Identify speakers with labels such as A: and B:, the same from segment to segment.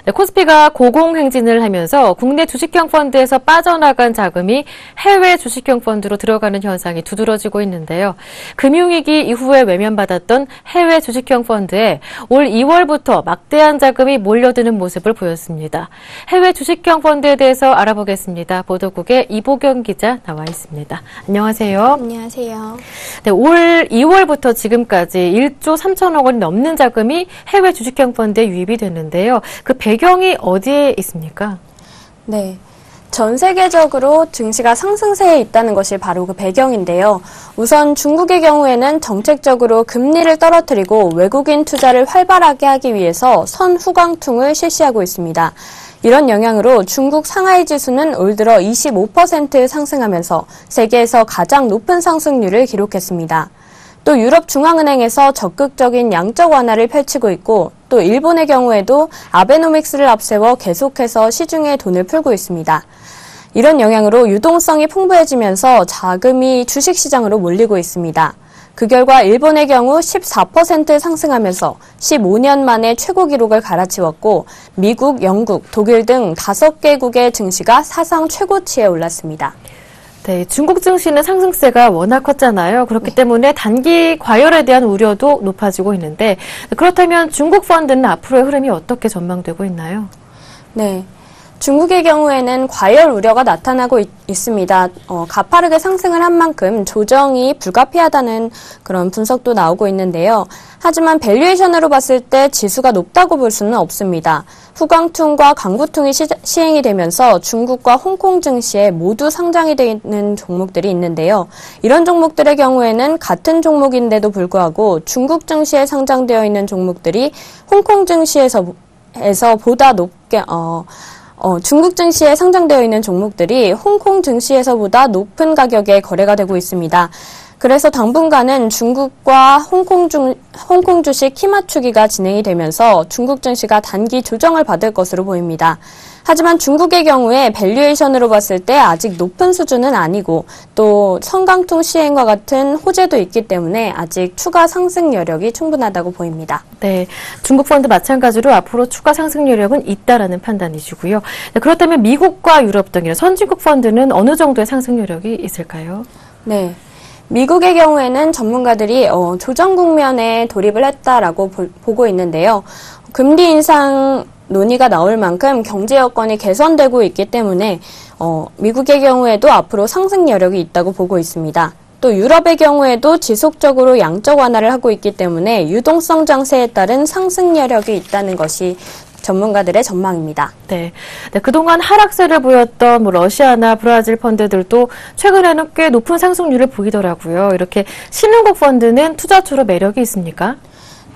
A: 네, 코스피가 고공행진을 하면서 국내 주식형 펀드에서 빠져나간 자금이 해외 주식형 펀드로 들어가는 현상이 두드러지고 있는데요. 금융위기 이후에 외면받았던 해외 주식형 펀드에 올 2월부터 막대한 자금이 몰려드는 모습을 보였습니다. 해외 주식형 펀드에 대해서 알아보겠습니다. 보도국의 이보경 기자 나와 있습니다. 안녕하세요.
B: 안녕하세요.
A: 네, 올 2월부터 지금까지 1조 3천억 원이 넘는 자금이 해외 주식형 펀드에 유입이 됐는데요. 그 배경이 어디에 있습니까?
B: 네. 전 세계적으로 증시가 상승세에 있다는 것이 바로 그 배경인데요. 우선 중국의 경우에는 정책적으로 금리를 떨어뜨리고 외국인 투자를 활발하게 하기 위해서 선후광퉁을 실시하고 있습니다. 이런 영향으로 중국 상하이 지수는 올 들어 25% 상승하면서 세계에서 가장 높은 상승률을 기록했습니다. 또 유럽 중앙은행에서 적극적인 양적 완화를 펼치고 있고 또 일본의 경우에도 아베노믹스를 앞세워 계속해서 시중에 돈을 풀고 있습니다. 이런 영향으로 유동성이 풍부해지면서 자금이 주식시장으로 몰리고 있습니다. 그 결과 일본의 경우 14% 상승하면서 15년 만에 최고 기록을 갈아치웠고 미국, 영국, 독일 등 5개국의 증시가 사상 최고치에 올랐습니다.
A: 네, 중국 증시는 상승세가 워낙 컸잖아요. 그렇기 때문에 단기 과열에 대한 우려도 높아지고 있는데 그렇다면 중국 펀드는 앞으로의 흐름이 어떻게 전망되고 있나요?
B: 네. 중국의 경우에는 과열 우려가 나타나고 있습니다. 가파르게 상승을 한 만큼 조정이 불가피하다는 그런 분석도 나오고 있는데요. 하지만 밸류에이션으로 봤을 때 지수가 높다고 볼 수는 없습니다. 후광퉁과 강구퉁이 시행이 되면서 중국과 홍콩 증시에 모두 상장이 되는 종목들이 있는데요. 이런 종목들의 경우에는 같은 종목인데도 불구하고 중국 증시에 상장되어 있는 종목들이 홍콩 증시에서 보다 높게 중국 증시에 상장되어 있는 종목들이 홍콩 증시에서보다 높은 가격에 거래가 되고 있습니다. 그래서 당분간은 중국과 홍콩 주식 키 맞추기가 진행이 되면서 중국 증시가 단기 조정을 받을 것으로 보입니다. 하지만 중국의 경우에 밸류에이션으로 봤을 때 아직 높은 수준은 아니고 또 선강퉁 시행과 같은 호재도 있기 때문에 아직 추가 상승 여력이 충분하다고 보입니다.
A: 네, 중국 펀드 마찬가지로 앞으로 추가 상승 여력은 있다라는 판단이시고요. 네, 그렇다면 미국과 유럽 등 이런 선진국 펀드는 어느 정도의 상승 여력이 있을까요?
B: 네. 미국의 경우에는 전문가들이 조정 국면에 돌입을 했다라고 보고 있는데요. 금리 인상 논의가 나올 만큼 경제 여건이 개선되고 있기 때문에 미국의 경우에도 앞으로 상승 여력이 있다고 보고 있습니다. 또 유럽의 경우에도 지속적으로 양적 완화를 하고 있기 때문에 유동성 장세에 따른 상승 여력이 있다는 것이 전문가들의 전망입니다.
A: 네. 그동안 하락세를 보였던 러시아나 브라질 펀드들도 최근에는 꽤 높은 상승률을 보이더라고요. 이렇게 신흥국 펀드는 투자처로 매력이 있습니까?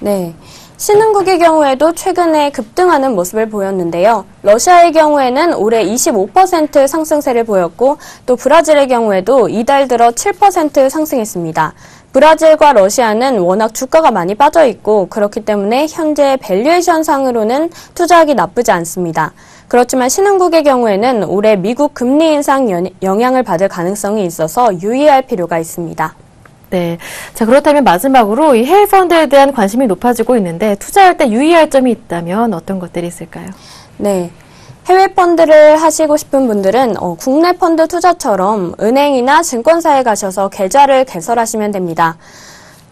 B: 네. 신흥국의 경우에도 최근에 급등하는 모습을 보였는데요. 러시아의 경우에는 올해 25% 상승세를 보였고 또 브라질의 경우에도 이달 들어 7% 상승했습니다. 브라질과 러시아는 워낙 주가가 많이 빠져 있고 그렇기 때문에 현재 밸류에이션 상으로는 투자하기 나쁘지 않습니다. 그렇지만 신흥국의 경우에는 올해 미국 금리 인상 영향을 받을 가능성이 있어서 유의할 필요가 있습니다.
A: 네. 자, 그렇다면 마지막으로 이 해외 펀드에 대한 관심이 높아지고 있는데 투자할 때 유의할 점이 있다면 어떤 것들이 있을까요? 네.
B: 해외 펀드를 하시고 싶은 분들은 국내 펀드 투자처럼 은행이나 증권사에 가셔서 계좌를 개설하시면 됩니다.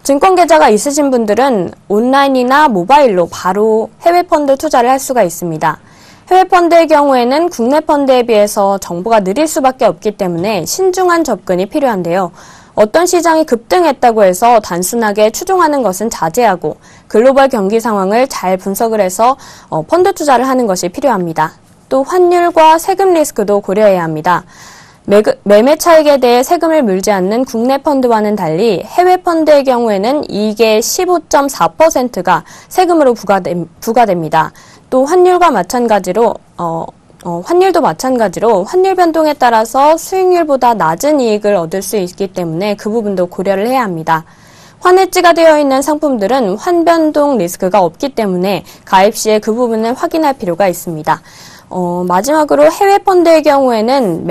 B: 증권 계좌가 있으신 분들은 온라인이나 모바일로 바로 해외 펀드 투자를 할 수가 있습니다. 해외 펀드의 경우에는 국내 펀드에 비해서 정보가 느릴 수밖에 없기 때문에 신중한 접근이 필요한데요. 어떤 시장이 급등했다고 해서 단순하게 추종하는 것은 자제하고 글로벌 경기 상황을 잘 분석을 해서 펀드 투자를 하는 것이 필요합니다. 또 환율과 세금 리스크도 고려해야 합니다. 매매 차익에 대해 세금을 물지 않는 국내 펀드와는 달리 해외 펀드의 경우에는 이익의 15.4%가 세금으로 부과됩니다. 또 환율도 마찬가지로 환율 변동에 따라서 수익률보다 낮은 이익을 얻을 수 있기 때문에 그 부분도 고려를 해야 합니다. 환해지가 되어 있는 상품들은 환변동 리스크가 없기 때문에 가입 시에 그 부분을 확인할 필요가 있습니다. 마지막으로 해외 펀드의 경우에는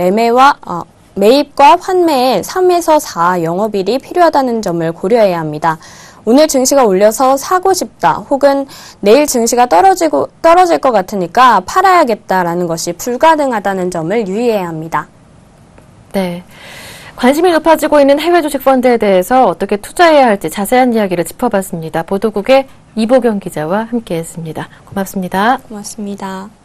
B: 매입과 환매에 3에서 4 영업일이 필요하다는 점을 고려해야 합니다. 오늘 증시가 올려서 사고 싶다 혹은 내일 증시가 떨어질 것 같으니까 팔아야겠다라는 것이 불가능하다는 점을 유의해야 합니다.
A: 네. 관심이 높아지고 있는 해외 주식 펀드에 대해서 어떻게 투자해야 할지 자세한 이야기를 짚어봤습니다. 보도국의 이보경 기자와 함께했습니다. 고맙습니다.
B: 고맙습니다.